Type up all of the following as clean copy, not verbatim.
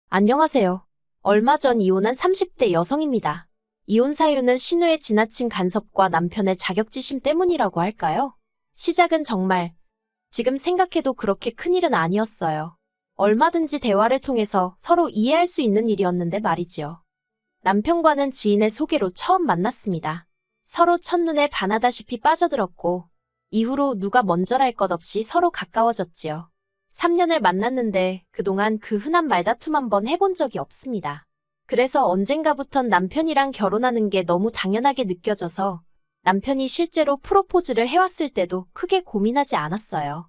안녕하세요. 얼마 전 이혼한 30대 여성입니다. 이혼 사유는 신우의 지나친 간섭과 남편의 자격지심 때문이라고 할까요? 시작은 정말 지금 생각해도 그렇게 큰일은 아니었어요. 얼마든지 대화를 통해서 서로 이해할 수 있는 일이었는데 말이지요. 남편과는 지인의 소개로 처음 만났습니다. 서로 첫눈에 반하다시피 빠져들었고 이후로 누가 먼저랄 것 없이 서로 가까워졌지요. 3년을 만났는데 그동안 그 흔한 말다툼 한번 해본 적이 없습니다. 그래서 언젠가부턴 남편이랑 결혼하는 게 너무 당연하게 느껴져서 남편이 실제로 프로포즈를 해왔을 때도 크게 고민하지 않았어요.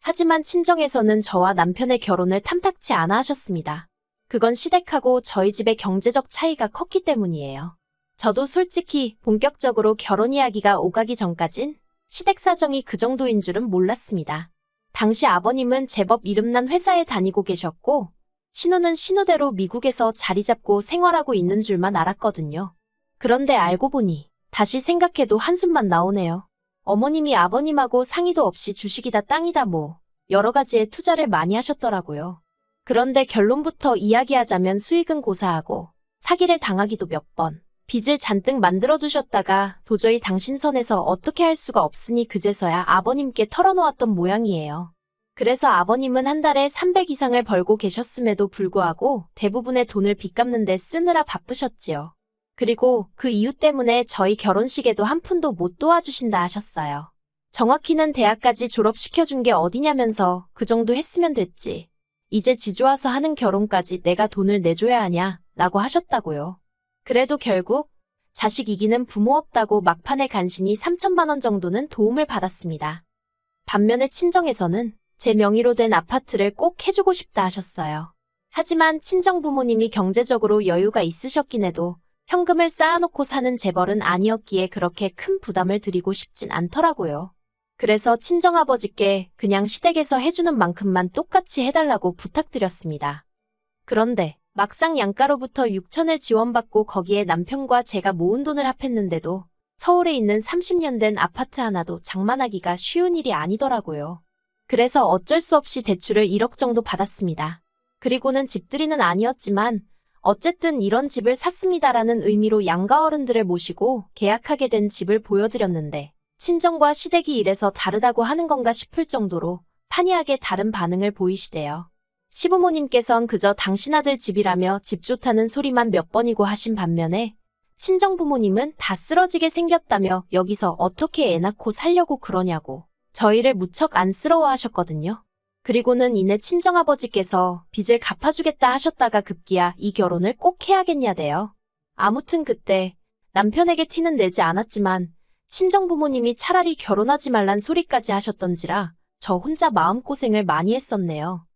하지만 친정에서는 저와 남편의 결혼을 탐탁치 않아 하셨습니다. 그건 시댁하고 저희 집의 경제적 차이가 컸기 때문이에요. 저도 솔직히 본격적으로 결혼 이야기가 오가기 전까진 시댁 사정이 그 정도인 줄은 몰랐습니다. 당시 아버님은 제법 이름난 회사에 다니고 계셨고 신우는 신우대로 미국에서 자리 잡고 생활하고 있는 줄만 알았거든요. 그런데 알고 보니 다시 생각해도 한숨만 나오네요. 어머님이 아버님하고 상의도 없이 주식이다 땅이다 뭐 여러 가지에 투자를 많이 하셨더라고요. 그런데 결론부터 이야기하자면 수익은 고사하고 사기를 당하기도 몇 번, 빚을 잔뜩 만들어 두셨다가 도저히 당신 선에서 어떻게 할 수가 없으니 그제서야 아버님께 털어놓았던 모양이에요. 그래서 아버님은 한 달에 300 이상을 벌고 계셨음에도 불구하고 대부분의 돈을 빚 갚는 데 쓰느라 바쁘셨지요. 그리고 그 이유 때문에 저희 결혼식에도 한 푼도 못 도와주신다 하셨어요. 정확히는 대학까지 졸업시켜준 게 어디냐면서 그 정도 했으면 됐지. 이제 지주와서 하는 결혼까지 내가 돈을 내줘야 하냐 라고 하셨다고요. 그래도 결국 자식 이기는 부모 없다고 막판에 간신히 3천만 원 정도는 도움을 받았습니다. 반면에 친정에서는 제 명의로 된 아파트를 꼭 해주고 싶다 하셨어요. 하지만 친정 부모님이 경제적으로 여유가 있으셨긴 해도 현금을 쌓아놓고 사는 재벌은 아니었기에 그렇게 큰 부담을 드리고 싶진 않더라고요. 그래서 친정아버지께 그냥 시댁에서 해주는 만큼만 똑같이 해달라고 부탁드렸습니다. 그런데 막상 양가로부터 6천을 지원받고 거기에 남편과 제가 모은 돈을 합했는데도 서울에 있는 30년 된 아파트 하나도 장만하기가 쉬운 일이 아니더라고요. 그래서 어쩔 수 없이 대출을 1억 정도 받았습니다. 그리고는 집들이는 아니었지만 어쨌든 이런 집을 샀습니다라는 의미로 양가 어른들을 모시고 계약하게 된 집을 보여드렸는데 친정과 시댁이 이래서 다르다고 하는 건가 싶을 정도로 판이하게 다른 반응을 보이시대요. 시부모님께선 그저 당신 아들 집이라며 집 좋다는 소리만 몇 번이고 하신 반면에 친정부모님은 다 쓰러지게 생겼다며 여기서 어떻게 애 낳고 살려고 그러냐고 저희를 무척 안쓰러워하셨거든요. 그리고는 이내 친정아버지께서 빚을 갚아주겠다 하셨다가 급기야 이 결혼을 꼭 해야겠냐대요. 아무튼 그때 남편에게 티는 내지 않았지만 친정부모님이 차라리 결혼하지 말란 소리까지 하셨던지라 저 혼자 마음고생을 많이 했었네요.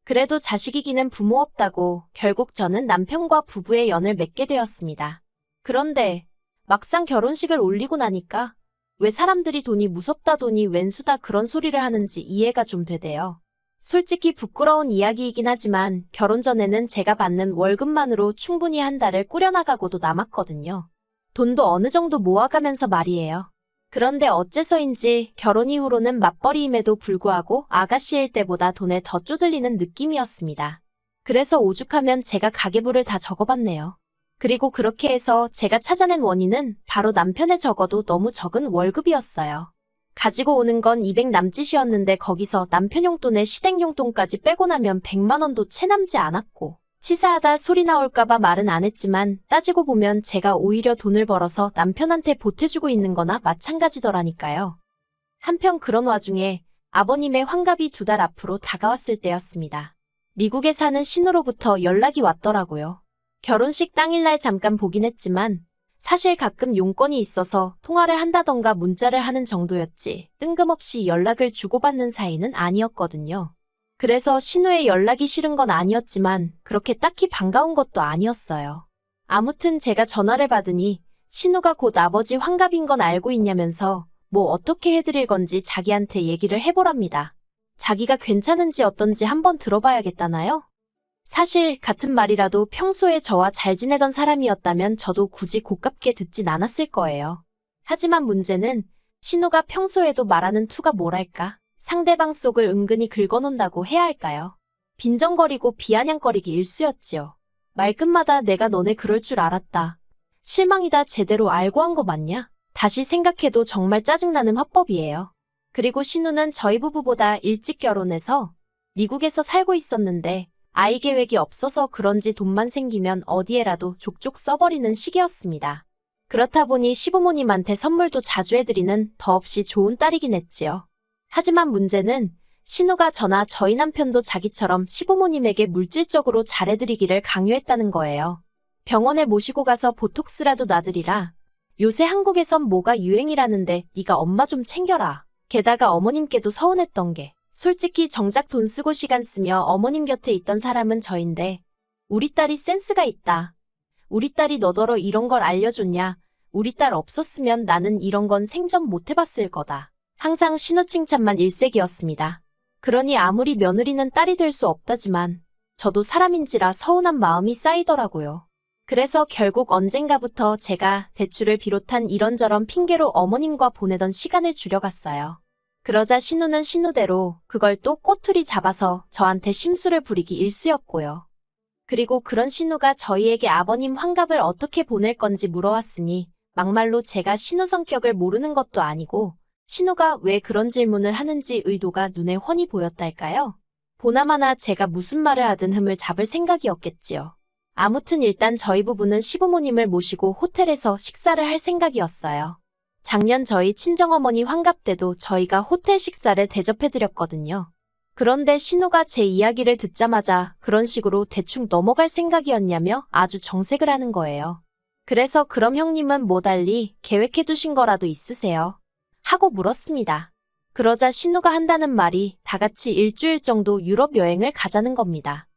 그래도 자식이기는 부모 없다고 결국 저는 남편과 부부의 연을 맺게 되었습니다. 그런데 막상 결혼식을 올리고 나니까 왜 사람들이 돈이 무섭다 돈이 웬수다 그런 소리를 하는지 이해가 좀 되대요. 솔직히 부끄러운 이야기이긴 하지만 결혼 전에는 제가 받는 월급만으로 충분히 한 달을 꾸려나가고도 남았거든요. 돈도 어느 정도 모아가면서 말이에요. 그런데 어째서인지 결혼 이후로는 맞벌이임에도 불구하고 아가씨일 때보다 돈에 더 쪼들리는 느낌이었습니다. 그래서 오죽하면 제가 가계부를 다 적어봤네요. 그리고 그렇게 해서 제가 찾아낸 원인은 바로 남편의 적어도 너무 적은 월급이었어요. 가지고 오는 건 200 남짓이었는데 거기서 남편 용돈에 시댁 용돈까지 빼고 나면 100만 원도 채 남지 않았고 치사하다 소리 나올까봐 말은 안 했지만 따지고 보면 제가 오히려 돈을 벌어서 남편한테 보태주고 있는 거나 마찬가지더라니까요. 한편 그런 와중에 아버님의 환갑이 2달 앞으로 다가왔을 때였습니다. 미국에 사는 신우로부터 연락이 왔더라고요. 결혼식 당일날 잠깐 보긴 했지만 사실 가끔 용건이 있어서 통화를 한다던가 문자를 하는 정도였지 뜬금없이 연락을 주고받는 사이는 아니었거든요. 그래서 신우의 연락이 싫은 건 아니었지만 그렇게 딱히 반가운 것도 아니었어요. 아무튼 제가 전화를 받으니 신우가 곧 아버지 환갑인 건 알고 있냐면서 뭐 어떻게 해드릴 건지 자기한테 얘기를 해보랍니다. 자기가 괜찮은지 어떤지 한번 들어봐야겠다나요? 사실 같은 말이라도 평소에 저와 잘 지내던 사람이었다면 저도 굳이 고깝게 듣진 않았을 거예요. 하지만 문제는 신우가 평소에도 말하는 투가 뭐랄까? 상대방 속을 은근히 긁어놓는다고 해야 할까요? 빈정거리고 비아냥거리기 일쑤였지요. 말끝마다 내가 너네 그럴 줄 알았다. 실망이다. 제대로 알고 한 거 맞냐? 다시 생각해도 정말 짜증나는 화법이에요. 그리고 신우는 저희 부부보다 일찍 결혼해서 미국에서 살고 있었는데 아이 계획이 없어서 그런지 돈만 생기면 어디에라도 족족 써버리는 시기였습니다. 그렇다 보니 시부모님한테 선물도 자주 해드리는 더없이 좋은 딸이긴 했지요. 하지만 문제는 신우가 저나 저희 남편도 자기처럼 시부모님에게 물질적으로 잘해드리기를 강요했다는 거예요. 병원에 모시고 가서 보톡스라도 놔드리라. 요새 한국에선 뭐가 유행이라는데 네가 엄마 좀 챙겨라. 게다가 어머님께도 서운했던 게 솔직히 정작 돈 쓰고 시간 쓰며 어머님 곁에 있던 사람은 저인데 우리 딸이 센스가 있다. 우리 딸이 너더러 이런 걸 알려줬냐. 우리 딸 없었으면 나는 이런 건 생전 못 해봤을 거다. 항상 신우 칭찬만 일색이었습니다. 그러니 아무리 며느리는 딸이 될 수 없다지만 저도 사람인지라 서운한 마음이 쌓이더라고요. 그래서 결국 언젠가부터 제가 대출을 비롯한 이런저런 핑계로 어머님과 보내던 시간을 줄여갔어요. 그러자 신우는 신우대로 그걸 또 꼬투리 잡아서 저한테 심술을 부리기 일쑤였고요. 그리고 그런 신우가 저희에게 아버님 환갑을 어떻게 보낼 건지 물어왔으니 막말로 제가 신우 성격을 모르는 것도 아니고 신우가 왜 그런 질문을 하는지 의도가 눈에 훤히 보였달까요? 보나마나 제가 무슨 말을 하든 흠을 잡을 생각이었겠지요. 아무튼 일단 저희 부부는 시부모님을 모시고 호텔에서 식사를 할 생각이었어요. 작년 저희 친정어머니 환갑 때도 저희가 호텔 식사를 대접해드렸거든요. 그런데 신우가 제 이야기를 듣자마자 그런 식으로 대충 넘어갈 생각이었냐며 아주 정색을 하는 거예요. 그래서 그럼 형님은 뭐 달리 계획해두신 거라도 있으세요? 하고 물었습니다. 그러자 신우가 한다는 말이 다 같이 일주일 정도 유럽 여행을 가자는 겁니다.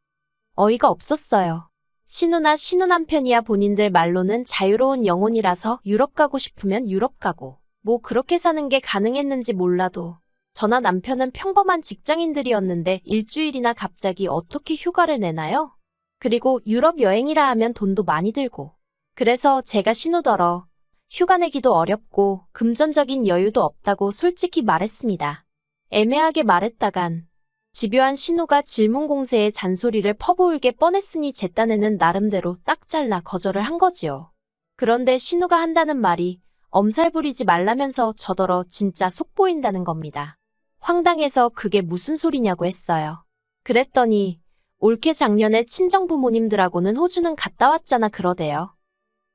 어이가 없었어요. 신우나 신우 남편이야 본인들 말로는 자유로운 영혼이라서 유럽 가고 싶으면 유럽 가고 뭐 그렇게 사는 게 가능했는지 몰라도 저나 남편은 평범한 직장인들이었는데 일주일이나 갑자기 어떻게 휴가를 내나요? 그리고 유럽 여행이라 하면 돈도 많이 들고 그래서 제가 신우더러 휴가 내기도 어렵고 금전적인 여유도 없다고 솔직히 말했습니다. 애매하게 말했다간 집요한 신우가 질문 공세에 잔소리를 퍼부을게 뻔했으니 제 딴에는 나름대로 딱 잘라 거절을 한 거지요. 그런데 신우가 한다는 말이 엄살 부리지 말라면서 저더러 진짜 속 보인다는 겁니다. 황당해서 그게 무슨 소리냐고 했어요. 그랬더니 올케 작년에 친정부모님들하고는 호주는 갔다 왔잖아 그러대요.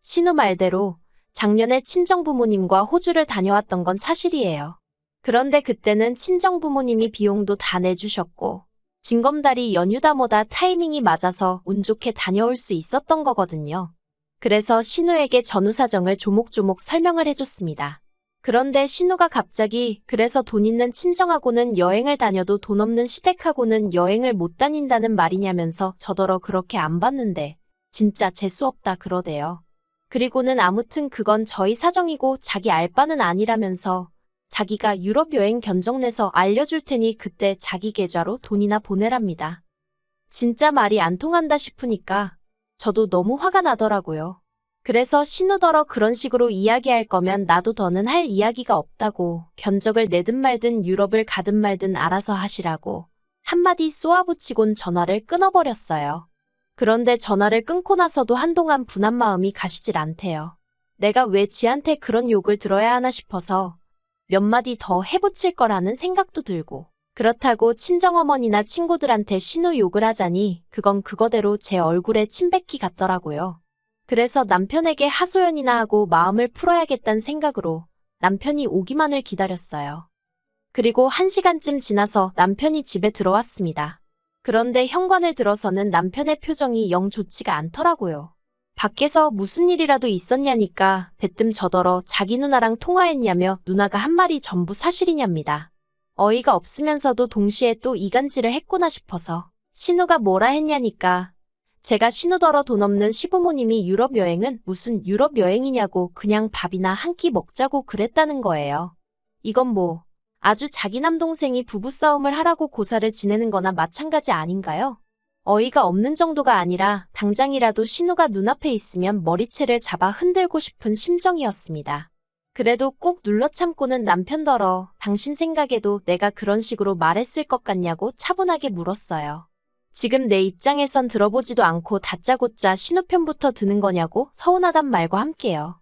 신우 말대로 작년에 친정부모님과 호주를 다녀왔던 건 사실이에요. 그런데 그때는 친정부모님이 비용도 다 내주셨고 징검다리 연휴다 뭐다 타이밍이 맞아서 운 좋게 다녀올 수 있었던 거거든요. 그래서 신우에게 전후 사정을 조목조목 설명을 해줬습니다. 그런데 신우가 갑자기 그래서 돈 있는 친정하고는 여행을 다녀도 돈 없는 시댁하고는 여행을 못 다닌다는 말이냐면서 저더러 그렇게 안 봤는데 진짜 재수없다 그러대요. 그리고는 아무튼 그건 저희 사정이고 자기 알 바는 아니라면서 자기가 유럽 여행 견적내서 알려줄 테니 그때 자기 계좌로 돈이나 보내랍니다. 진짜 말이 안 통한다 싶으니까 저도 너무 화가 나더라고요. 그래서 신우더러 그런 식으로 이야기할 거면 나도 더는 할 이야기가 없다고 견적을 내든 말든 유럽을 가든 말든 알아서 하시라고 한마디 쏘아붙이곤 전화를 끊어버렸어요. 그런데 전화를 끊고 나서도 한동안 분한 마음이 가시질 않대요. 내가 왜 지한테 그런 욕을 들어야 하나 싶어서 몇 마디 더 해붙일 거라는 생각도 들고 그렇다고 친정어머니나 친구들한테 신우 욕을 하자니 그건 그거대로 제 얼굴에 침 뱉기 같더라고요. 그래서 남편에게 하소연이나 하고 마음을 풀어야겠다는 생각으로 남편이 오기만을 기다렸어요. 그리고 1시간쯤 지나서 남편이 집에 들어왔습니다. 그런데 현관을 들어서는 남편의 표정이 영 좋지가 않더라고요. 밖에서 무슨 일이라도 있었냐니까 대뜸 저더러 자기 누나랑 통화했냐며 누나가 한 말이 전부 사실이냐입니다. 어이가 없으면서도 동시에 또 이간질을 했구나 싶어서 신우가 뭐라 했냐니까 제가 신우더러 돈 없는 시부모님이 유럽 여행은 무슨 유럽 여행이냐고 그냥 밥이나 한 끼 먹자고 그랬다는 거예요. 이건 뭐 아주 자기 남동생이 부부싸움을 하라고 고사를 지내는 거나 마찬가지 아닌가요? 어이가 없는 정도가 아니라 당장이라도 신우가 눈앞에 있으면 머리채를 잡아 흔들고 싶은 심정이었습니다. 그래도 꾹 눌러 참고는 남편더러 당신 생각에도 내가 그런 식으로 말했을 것 같냐고 차분하게 물었어요. 지금 내 입장에선 들어보지도 않고 다짜고짜 신우 편부터 드는 거냐고 서운하단 말과 함께요.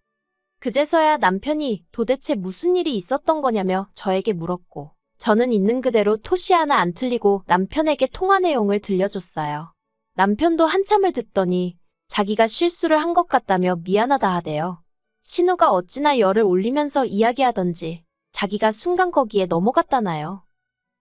그제서야 남편이 도대체 무슨 일이 있었던 거냐며 저에게 물었고, 저는 있는 그대로 토시 하나 안 틀리고 남편에게 통화 내용을 들려줬어요. 남편도 한참을 듣더니 자기가 실수를 한 것 같다며 미안하다 하대요. 신우가 어찌나 열을 올리면서 이야기하던지 자기가 순간 거기에 넘어갔다나요.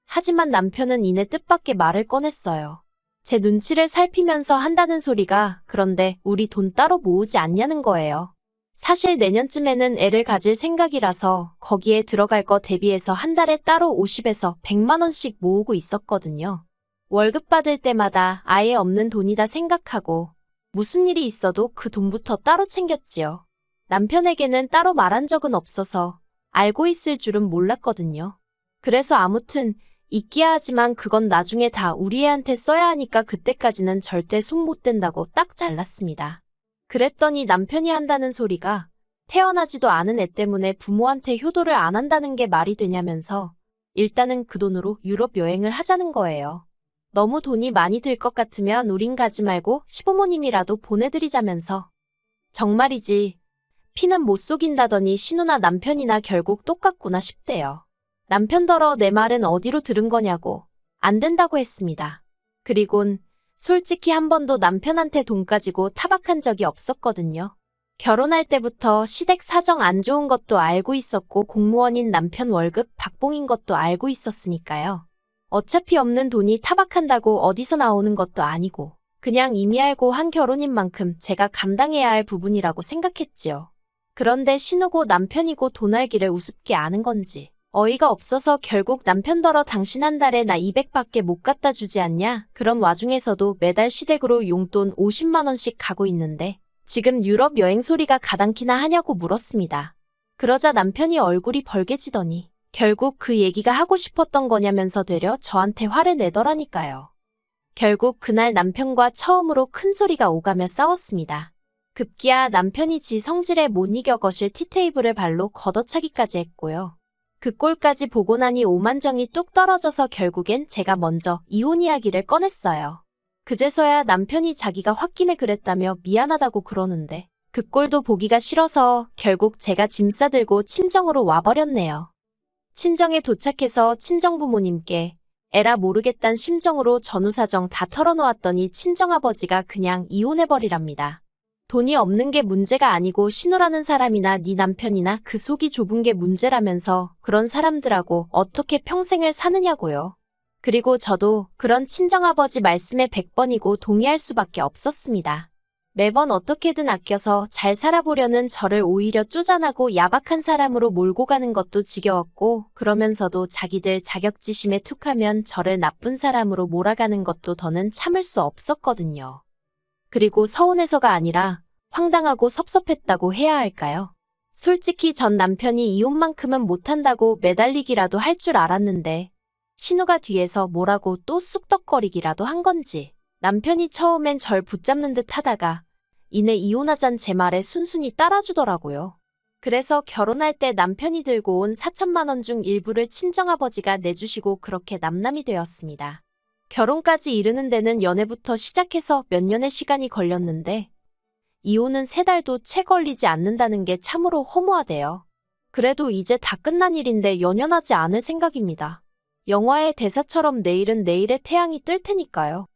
하지만 남편은 이내 뜻밖의 말을 꺼냈어요. 제 눈치를 살피면서 한다는 소리가 그런데 우리 돈 따로 모으지 않냐는 거예요. 사실 내년쯤에는 애를 가질 생각이라서 거기에 들어갈 거 대비해서 한 달에 따로 50에서 100만 원씩 모으고 있었거든요. 월급 받을 때마다 아예 없는 돈이다 생각하고 무슨 일이 있어도 그 돈부터 따로 챙겼지요. 남편에게는 따로 말한 적은 없어서 알고 있을 줄은 몰랐거든요. 그래서 아무튼 있기야 하지만 그건 나중에 다 우리 애한테 써야 하니까 그때까지는 절대 손 못 댄다고 딱 잘랐습니다. 그랬더니 남편이 한다는 소리가 태어나지도 않은 애 때문에 부모한테 효도를 안 한다는 게 말이 되냐면서 일단은 그 돈으로 유럽 여행을 하자는 거예요. 너무 돈이 많이 들 것 같으면 우린 가지 말고 시부모님이라도 보내드리자면서. 정말이지 피는 못 속인다더니 신우나 남편이나 결국 똑같구나 싶대요. 남편더러 내 말은 어디로 들은 거냐고 안 된다고 했습니다. 그리곤 솔직히 한 번도 남편한테 돈 가지고 타박한 적이 없었거든요. 결혼할 때부터 시댁 사정 안 좋은 것도 알고 있었고 공무원인 남편 월급 박봉인 것도 알고 있었으니까요. 어차피 없는 돈이 타박한다고 어디서 나오는 것도 아니고 그냥 이미 알고 한 결혼인 만큼 제가 감당해야 할 부분이라고 생각했지요. 그런데 신우고 남편이고 돈 알기를 우습게 아는 건지 어이가 없어서 결국 남편더러 당신 한 달에 나 200밖에 못 갖다 주지 않냐? 그런 와중에서도 매달 시댁으로 용돈 50만 원씩 가고 있는데 지금 유럽 여행 소리가 가당키나 하냐고 물었습니다. 그러자 남편이 얼굴이 벌개지더니 결국 그 얘기가 하고 싶었던 거냐면서 되려 저한테 화를 내더라니까요. 결국 그날 남편과 처음으로 큰 소리가 오가며 싸웠습니다. 급기야 남편이 지 성질에 못 이겨 거실 티테이블을 발로 걷어차기까지 했고요. 그 꼴까지 보고 나니 오만정이 뚝 떨어져서 결국엔 제가 먼저 이혼 이야기를 꺼냈어요. 그제서야 남편이 자기가 홧김에 그랬다며 미안하다고 그러는데 그 꼴도 보기가 싫어서 결국 제가 짐 싸들고 친정으로 와버렸네요. 친정에 도착해서 친정부모님께 에라 모르겠단 심정으로 전후사정 다 털어놓았더니 친정아버지가 그냥 이혼해버리랍니다. 돈이 없는 게 문제가 아니고 신우라는 사람이나 네 남편이나 그 속이 좁은 게 문제라면서 그런 사람들하고 어떻게 평생을 사느냐고요. 그리고 저도 그런 친정아버지 말씀에 100번이고 동의할 수밖에 없었습니다. 매번 어떻게든 아껴서 잘 살아보려는 저를 오히려 쪼잔하고 야박한 사람으로 몰고 가는 것도 지겨웠고 그러면서도 자기들 자격지심에 툭하면 저를 나쁜 사람으로 몰아가는 것도 더는 참을 수 없었거든요. 그리고 서운해서가 아니라 황당하고 섭섭했다고 해야 할까요? 솔직히 전 남편이 이혼만큼은 못한다고 매달리기라도 할 줄 알았는데 신우가 뒤에서 뭐라고 또 쑥덕거리기라도 한 건지 남편이 처음엔 절 붙잡는 듯 하다가 이내 이혼하잔 제 말에 순순히 따라주더라고요. 그래서 결혼할 때 남편이 들고 온 4천만 원 중 일부를 친정아버지가 내주시고 그렇게 남남이 되었습니다. 결혼까지 이르는 데는 연애부터 시작해서 몇 년의 시간이 걸렸는데 이혼은 3달도 채 걸리지 않는다는 게 참으로 허무하대요. 그래도 이제 다 끝난 일인데 연연하지 않을 생각입니다. 영화의 대사처럼 내일은 내일의 태양이 뜰 테니까요.